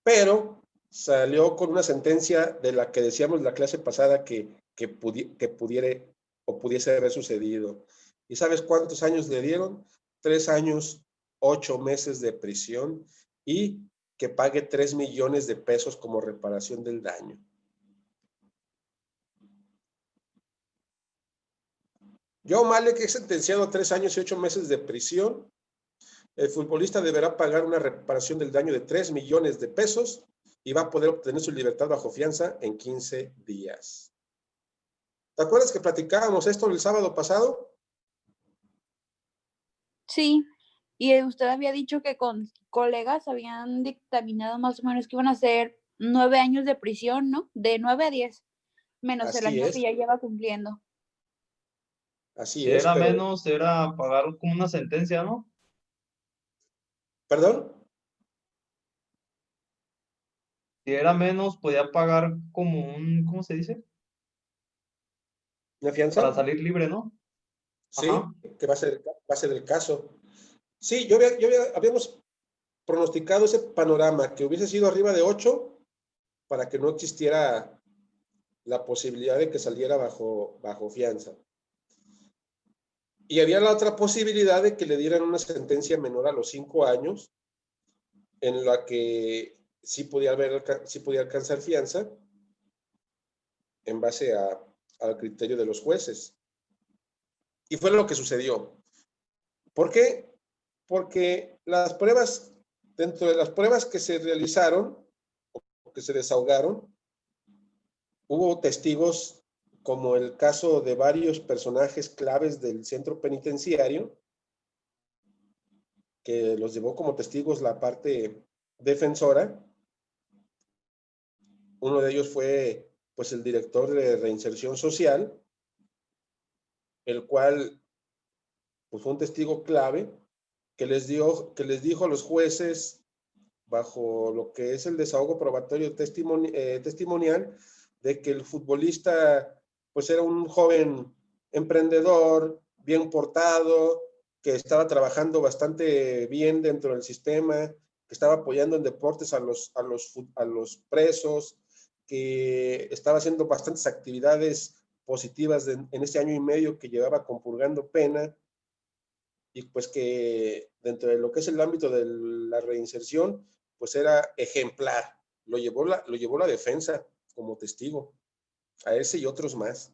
pero salió con una sentencia de la que decíamos la clase pasada que pudiera o pudiese haber sucedido. ¿Y sabes cuántos años le dieron? 3 años, 8 meses de prisión y que pague 3 millones de pesos como reparación del daño. Joao Malek es sentenciado a 3 años y 8 meses de prisión. El futbolista deberá pagar una reparación del daño de 3 millones de pesos y va a poder obtener su libertad bajo fianza en 15 días. ¿Te acuerdas que platicábamos esto el sábado pasado? Sí, y usted había dicho que con colegas habían dictaminado más o menos que iban a ser 9 años de prisión, ¿no? De 9 a 10, menos el Así año que es, ya lleva cumpliendo. así Si es, era pero... menos, era pagar como una sentencia, ¿no? ¿Perdón? Si era menos, podía pagar como un, ¿cómo se dice? ¿Una Para fianza? salir libre, ¿no? Sí, Ajá. que va a ser el caso. Sí, habíamos pronosticado ese panorama, que hubiese sido arriba de 8 para que no existiera la posibilidad de que saliera bajo fianza. Y había la otra posibilidad de que le dieran una sentencia menor a los 5 años, en la que sí podía alcanzar fianza en base al criterio de los jueces. Y fue lo que sucedió. ¿Por qué? Porque dentro de las pruebas que se realizaron, o que se desahogaron, hubo testigos como el caso de varios personajes claves del centro penitenciario, que los llevó como testigos la parte defensora. Uno de ellos fue pues el director de reinserción social, el cual pues, fue un testigo clave que les dijo a los jueces, bajo lo que es el desahogo probatorio testimonial, de que el futbolista pues era un joven emprendedor, bien portado, que estaba trabajando bastante bien dentro del sistema, que estaba apoyando en deportes a los presos, que estaba haciendo bastantes actividades positivas en este año y medio que llevaba compurgando pena, y pues que dentro de lo que es el ámbito de la reinserción, pues era ejemplar. Lo llevó la defensa como testigo, a ese y otros más.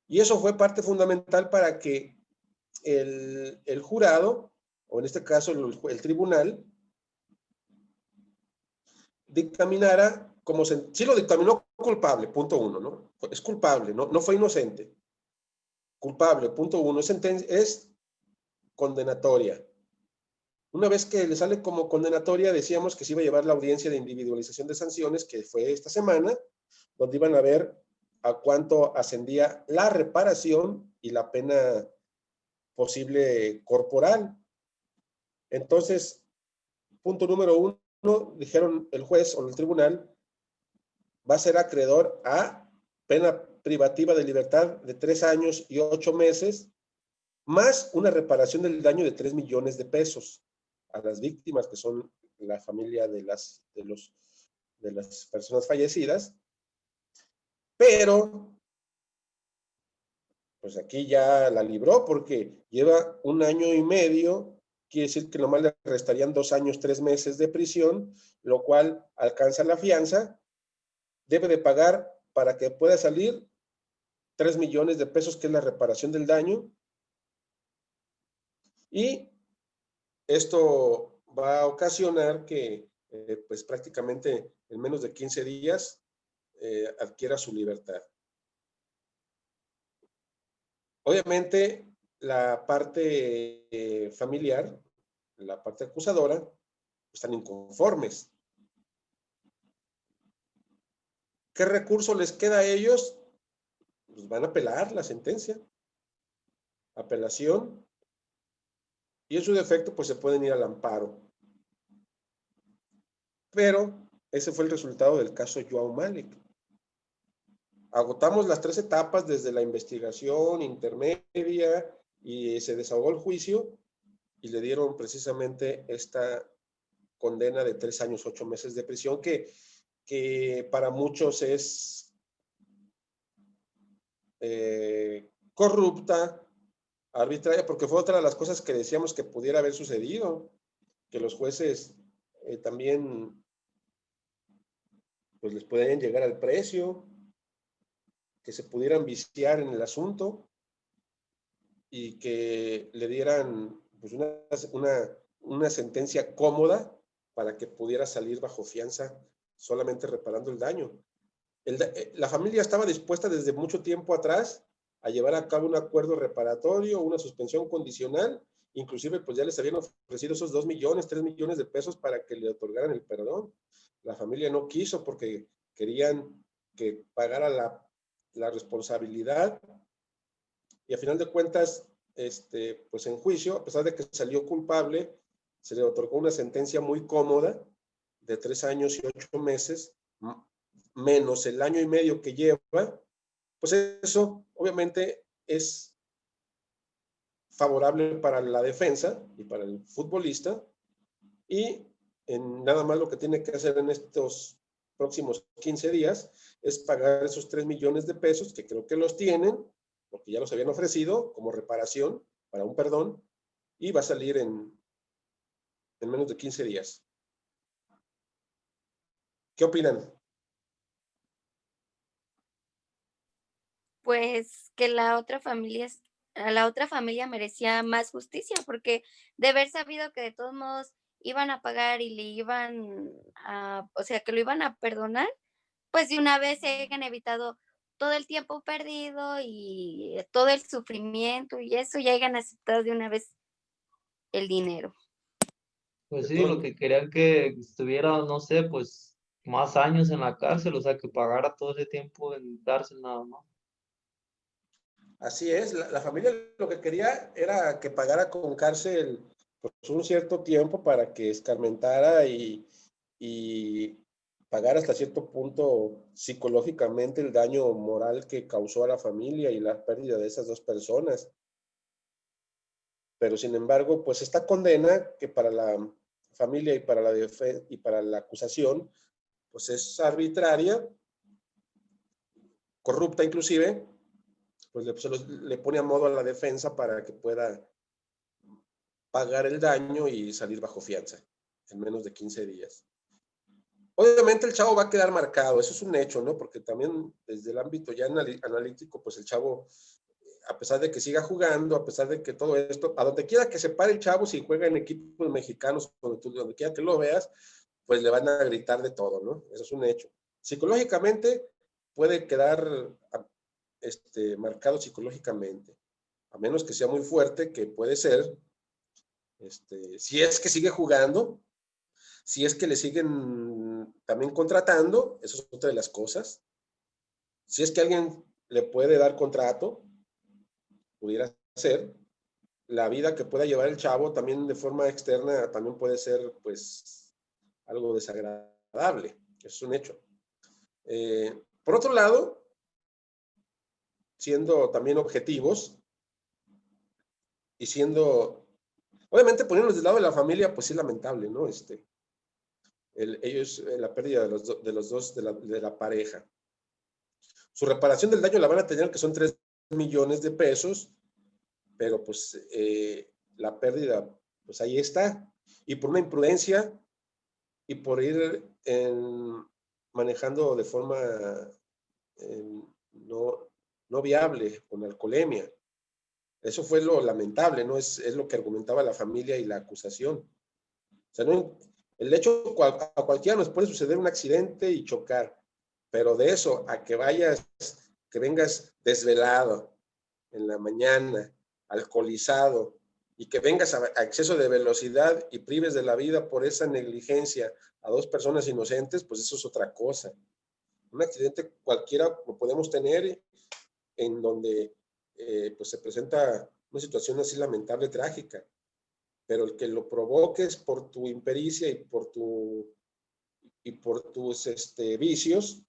Y eso fue parte fundamental para que el jurado, o en este caso el tribunal, dictaminara como, sí lo dictaminó culpable, punto uno, ¿no? Es culpable, no fue inocente. Culpable, punto uno, es condenatoria. Una vez que le sale como condenatoria, decíamos que se iba a llevar la audiencia de individualización de sanciones, que fue esta semana, donde iban a ver a cuánto ascendía la reparación y la pena posible corporal. Entonces, punto número uno, dijeron el juez o el tribunal, va a ser acreedor a pena privativa de libertad de 3 años y 8 meses, más una reparación del daño de 3 millones de pesos a las víctimas, que son la familia de las personas fallecidas. Pero, pues aquí ya la libró porque lleva 1 año y medio, quiere decir que nomás le restarían 2 años, 3 meses de prisión, lo cual alcanza la fianza. Debe de pagar para que pueda salir 3 millones de pesos, que es la reparación del daño. Y esto va a ocasionar que pues prácticamente en menos de 15 días adquiera su libertad. Obviamente la parte familiar, la parte acusadora, están inconformes. ¿Qué recurso les queda a ellos? Pues van a apelar la sentencia. Apelación. Y en su defecto, pues se pueden ir al amparo. Pero ese fue el resultado del caso Joao Malik. Agotamos las 3 etapas desde la investigación intermedia y se desahogó el juicio y le dieron precisamente esta condena de 3 años, 8 meses de prisión que para muchos es corrupta, arbitraria, porque fue otra de las cosas que decíamos que pudiera haber sucedido, que los jueces también pues les pueden llegar al precio, que se pudieran viciar en el asunto y que le dieran pues una sentencia cómoda para que pudiera salir bajo fianza solamente reparando el daño. La familia estaba dispuesta desde mucho tiempo atrás a llevar a cabo un acuerdo reparatorio, una suspensión condicional, inclusive pues ya les habían ofrecido esos 2 millones, 3 millones de pesos para que le otorgaran el perdón. La familia no quiso porque querían que pagara la responsabilidad y a final de cuentas, pues en juicio, a pesar de que salió culpable, se le otorgó una sentencia muy cómoda de 3 años y 8 meses, menos el año y medio que lleva. Pues eso obviamente es favorable para la defensa y para el futbolista, y nada más lo que tiene que hacer en estos próximos 15 días es pagar esos 3 millones de pesos, que creo que los tienen, porque ya los habían ofrecido como reparación para un perdón, y va a salir en menos de 15 días. ¿Qué opinan? Pues que la otra familia merecía más justicia, porque de haber sabido que de todos modos iban a pagar y le iban o sea, que lo iban a perdonar, pues de una vez se hayan evitado todo el tiempo perdido y todo el sufrimiento y eso, ya hayan aceptado de una vez el dinero. Pues sí, lo que querían que estuviera, no sé, pues más años en la cárcel, o sea, que pagara todo ese tiempo en cárcel nada más. Así es, la familia lo que quería era que pagara con cárcel pues, un cierto tiempo para que escarmentara y pagar hasta cierto punto psicológicamente el daño moral que causó a la familia y la pérdida de esas 2 personas. Pero sin embargo, pues esta condena que para la familia y para la y para la acusación, pues es arbitraria, corrupta inclusive, pues le pone a modo a la defensa para que pueda pagar el daño y salir bajo fianza en menos de 15 días. Obviamente el chavo va a quedar marcado, eso es un hecho, ¿no? Porque también desde el ámbito ya analítico, pues el chavo, a pesar de que siga jugando, a pesar de que todo esto, a donde quiera que se pare el chavo, si juega en equipos mexicanos, donde quiera que lo veas, pues le van a gritar de todo, ¿no? Eso es un hecho. Psicológicamente puede quedar marcado psicológicamente, a menos que sea muy fuerte, que puede ser, si es que sigue jugando, si es que le siguen también contratando, eso es otra de las cosas. Si es que alguien le puede dar contrato, pudiera ser. La vida que pueda llevar el chavo también de forma externa también puede ser, pues, algo desagradable. Eso es un hecho. Por otro lado, siendo también objetivos y siendo, obviamente poniéndonos del lado de la familia, pues sí, lamentable, ¿no? La pérdida de los dos, de la pareja. Su reparación del daño la van a tener, que son 3 millones de pesos, pero pues la pérdida, pues ahí está. Y por una imprudencia y por ir manejando de forma no viable, con alcoholemia. Eso fue lo lamentable, ¿no? Es lo que argumentaba la familia y la acusación. O sea, no, el hecho, a cualquiera nos puede suceder un accidente y chocar, pero de eso a que vengas desvelado en la mañana, alcoholizado, y que vengas a exceso de velocidad y prives de la vida por esa negligencia a 2 personas inocentes, pues eso es otra cosa. Un accidente cualquiera lo podemos tener en donde pues se presenta una situación así lamentable, trágica, pero el que lo provoques por tu impericia y por tus vicios,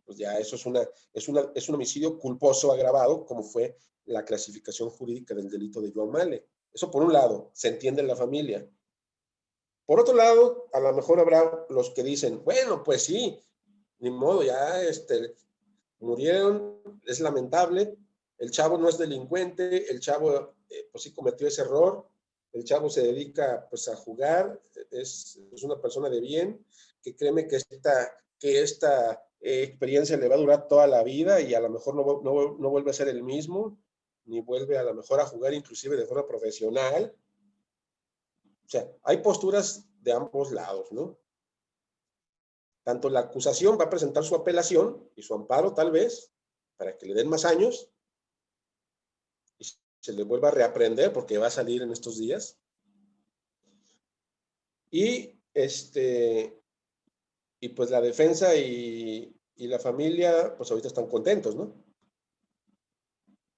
pues ya eso es un homicidio culposo agravado, como fue la clasificación jurídica del delito de Joao Male. Eso por un lado, se entiende en la familia. Por otro lado, a lo mejor habrá los que dicen, bueno, pues sí, ni modo, ya murieron, es lamentable, el chavo no es delincuente, el chavo pues sí cometió ese error, el chavo se dedica pues a jugar, es una persona de bien, que créeme que esta experiencia le va a durar toda la vida y a lo mejor no vuelve a ser el mismo, ni vuelve a lo mejor a jugar inclusive de forma profesional. O sea, hay posturas de ambos lados, ¿no? Tanto la acusación va a presentar su apelación y su amparo tal vez, para que le den más años y se le vuelva a reaprender porque va a salir en estos días. Y y pues la defensa y la familia, pues ahorita están contentos, ¿no?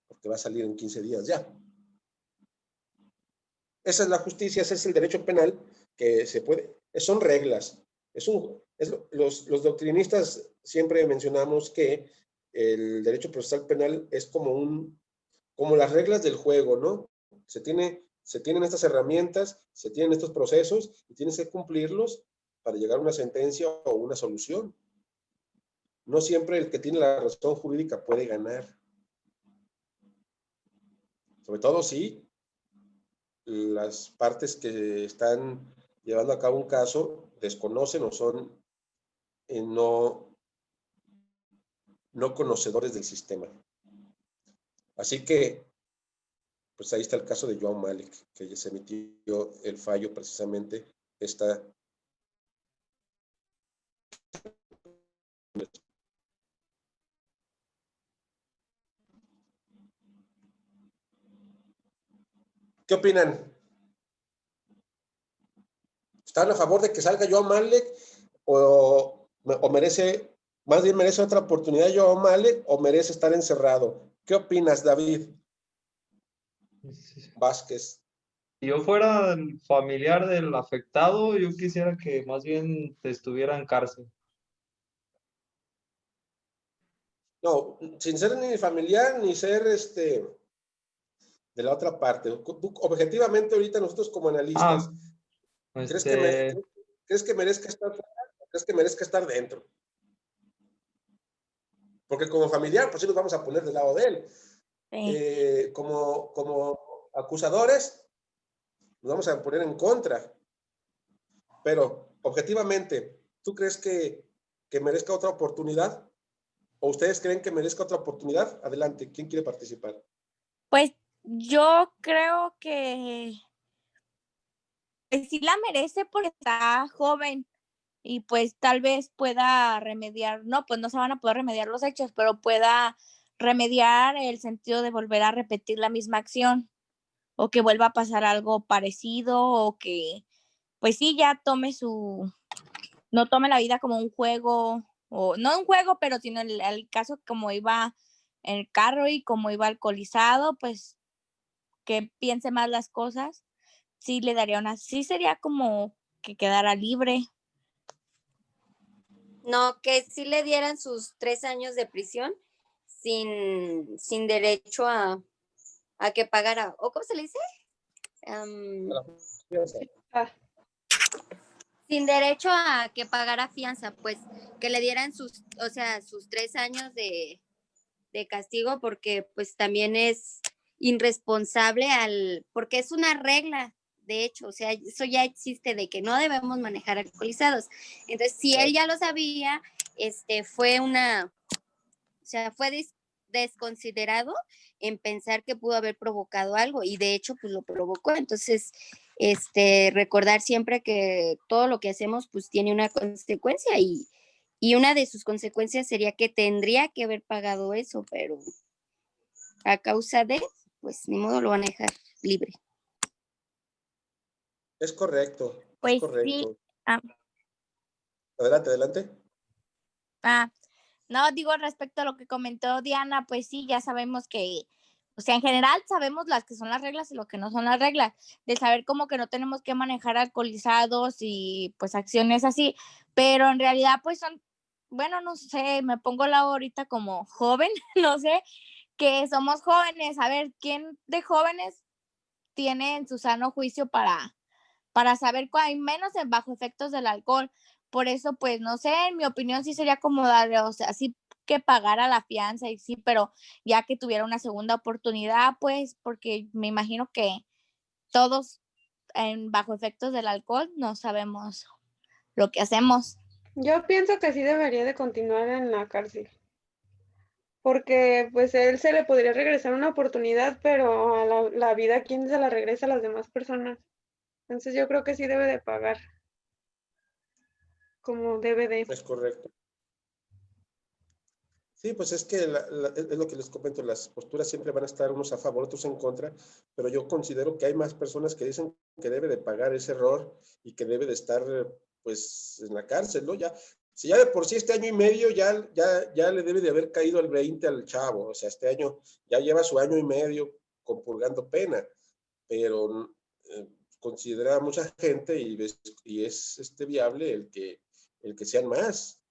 Porque va a salir en 15 días ya. Esa es la justicia, ese es el derecho penal que se puede, son reglas. Los doctrinistas siempre mencionamos que el derecho procesal penal es como las reglas del juego, ¿no? Se tienen estas herramientas, se tienen estos procesos y tienes que cumplirlos para llegar a una sentencia o una solución. No siempre el que tiene la razón jurídica puede ganar. Sobre todo si las partes que están llevando a cabo un caso desconocen o son no conocedores del sistema. Así que, pues ahí está el caso de Joao Male, que ya se emitió el fallo precisamente esta. ¿Qué opinan? ¿Están a favor de que salga Joao Male o más bien merece otra oportunidad Joao Male o merece estar encerrado? ¿Qué opinas, David Vázquez? Si yo fuera el familiar del afectado, yo quisiera que más bien estuviera en cárcel. No, sin ser ni familiar ni ser de la otra parte. Objetivamente, ahorita nosotros como analistas, ¿crees que merezca estar fuera o crees que merezca estar dentro? Porque como familiar, pues sí nos vamos a poner del lado de él. Sí. Como acusadores, nos vamos a poner en contra. Pero, objetivamente, ¿tú crees que merezca otra oportunidad? ¿O ustedes creen que merezca otra oportunidad? Adelante, ¿quién quiere participar? Pues yo creo que sí la merece porque está joven y pues tal vez pueda remediar, no, pues no se van a poder remediar los hechos, pero pueda remediar el sentido de volver a repetir la misma acción o que vuelva a pasar algo parecido o que pues sí ya no tome la vida como un juego, o no un juego, pero sino el caso como iba en el carro y como iba alcoholizado, pues que piense más las cosas, sí le daría sí sería como que quedara libre. No, que sí le dieran sus 3 años de prisión sin derecho a que pagara, ¿o cómo se le dice? Ah, Sin derecho a que pagara fianza, pues que le dieran sus 3 años de castigo, porque pues también es irresponsable porque es una regla, de hecho, o sea, eso ya existe de que no debemos manejar alcoholizados. Entonces, si él ya lo sabía, fue desconsiderado en pensar que pudo haber provocado algo, y de hecho pues lo provocó. Entonces, recordar siempre que todo lo que hacemos pues tiene una consecuencia, y una de sus consecuencias sería que tendría que haber pagado eso, pero a causa de, pues ni modo, lo van a dejar libre. Es correcto, es Pues sí. correcto. Adelante, adelante. No, digo respecto a lo que comentó Diana, pues sí, ya sabemos que, o sea, en general sabemos las que son las reglas y lo que no son las reglas, de saber como que no tenemos que manejar alcoholizados y pues acciones así, pero en realidad pues son, bueno, no sé, me pongo la ahorita como joven, no sé, que somos jóvenes, a ver, ¿quién de jóvenes tiene en su sano juicio para saber cuál hay menos bajo efectos del alcohol? Por eso, pues, no sé, en mi opinión sí sería como darle, o sea, sí que pagara la fianza y sí, pero ya que tuviera una segunda oportunidad, pues, porque me imagino que todos bajo efectos del alcohol no sabemos lo que hacemos. yo pienso que sí debería de continuar en la cárcel, porque pues él se le podría regresar una oportunidad, pero a la vida, ¿quién se la regresa a las demás personas? Entonces yo creo que sí debe de pagar como debe de. Es correcto. Sí, pues es que es lo que les comento, las posturas siempre van a estar unos a favor, otros en contra, pero yo considero que hay más personas que dicen que debe de pagar ese error y que debe de estar pues en la cárcel, ¿no? Ya, si ya de por sí este año y medio ya le debe de haber caído el 20 al chavo, o sea, este año ya lleva su año y medio compurgando pena, pero considera mucha gente y es viable el que sean más.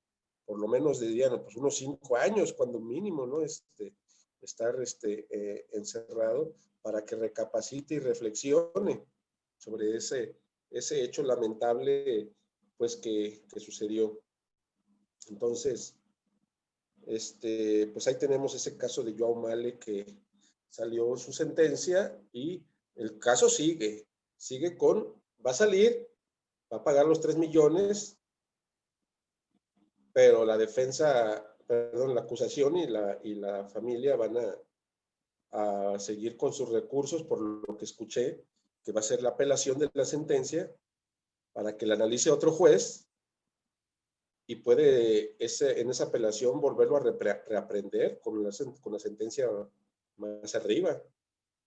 Por lo menos dirían, pues unos 5 años, cuando mínimo, ¿no? Estar encerrado para que recapacite y reflexione sobre ese hecho lamentable, pues, que sucedió. Entonces, pues ahí tenemos ese caso de Joao Male, que salió su sentencia y el caso sigue va a salir, va a pagar los 3 millones, pero la acusación y la familia van a seguir con sus recursos, por lo que escuché, que va a ser la apelación de la sentencia para que la analice otro juez y puede en esa apelación volverlo a reaprender con la sentencia más arriba.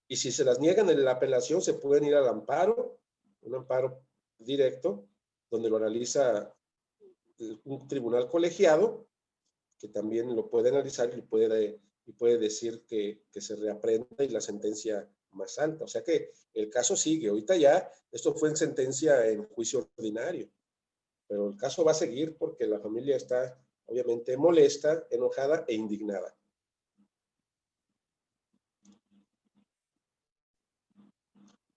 Y si se las niegan en la apelación, se pueden ir al amparo, un amparo directo, donde lo analiza un tribunal colegiado, que también lo puede analizar y puede decir que se reaprenda y la sentencia más alta. O sea que el caso sigue. Ahorita ya, esto fue en sentencia en juicio ordinario, pero el caso va a seguir porque la familia está obviamente molesta, enojada e indignada.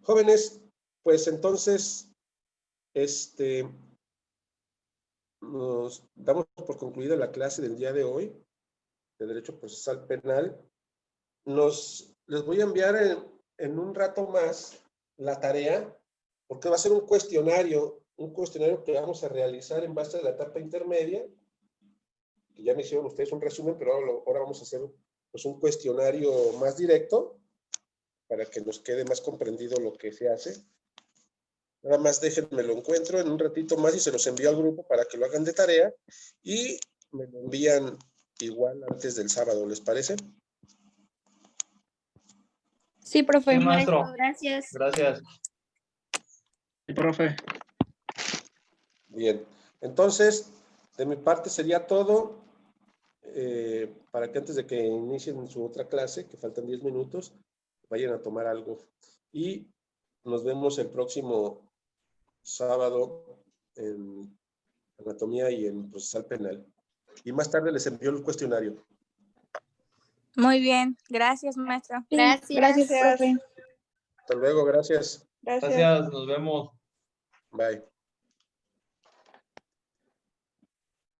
Jóvenes, pues entonces, nos damos por concluida la clase del día de hoy de Derecho Procesal Penal. Les voy a enviar en un rato más la tarea, porque va a ser un cuestionario que vamos a realizar en base a la etapa intermedia, que ya me hicieron ustedes un resumen, pero ahora vamos a hacer pues, un cuestionario más directo para que nos quede más comprendido lo que se hace. Nada más déjenme lo encuentro en un ratito más y se los envío al grupo para que lo hagan de tarea y me lo envían igual antes del sábado, ¿les parece? Sí, profe. Sí, maestro. Gracias. Gracias. Sí, profe. Bien, entonces, de mi parte sería todo. Para que antes de que inicien su otra clase, que faltan 10 minutos, vayan a tomar algo. Y nos vemos el próximo sábado en anatomía y en procesal penal. Y más tarde les envío el cuestionario. Muy bien. Gracias, maestro. Gracias. Gracias, profe. Hasta luego, gracias. Gracias. Gracias, nos vemos. Bye.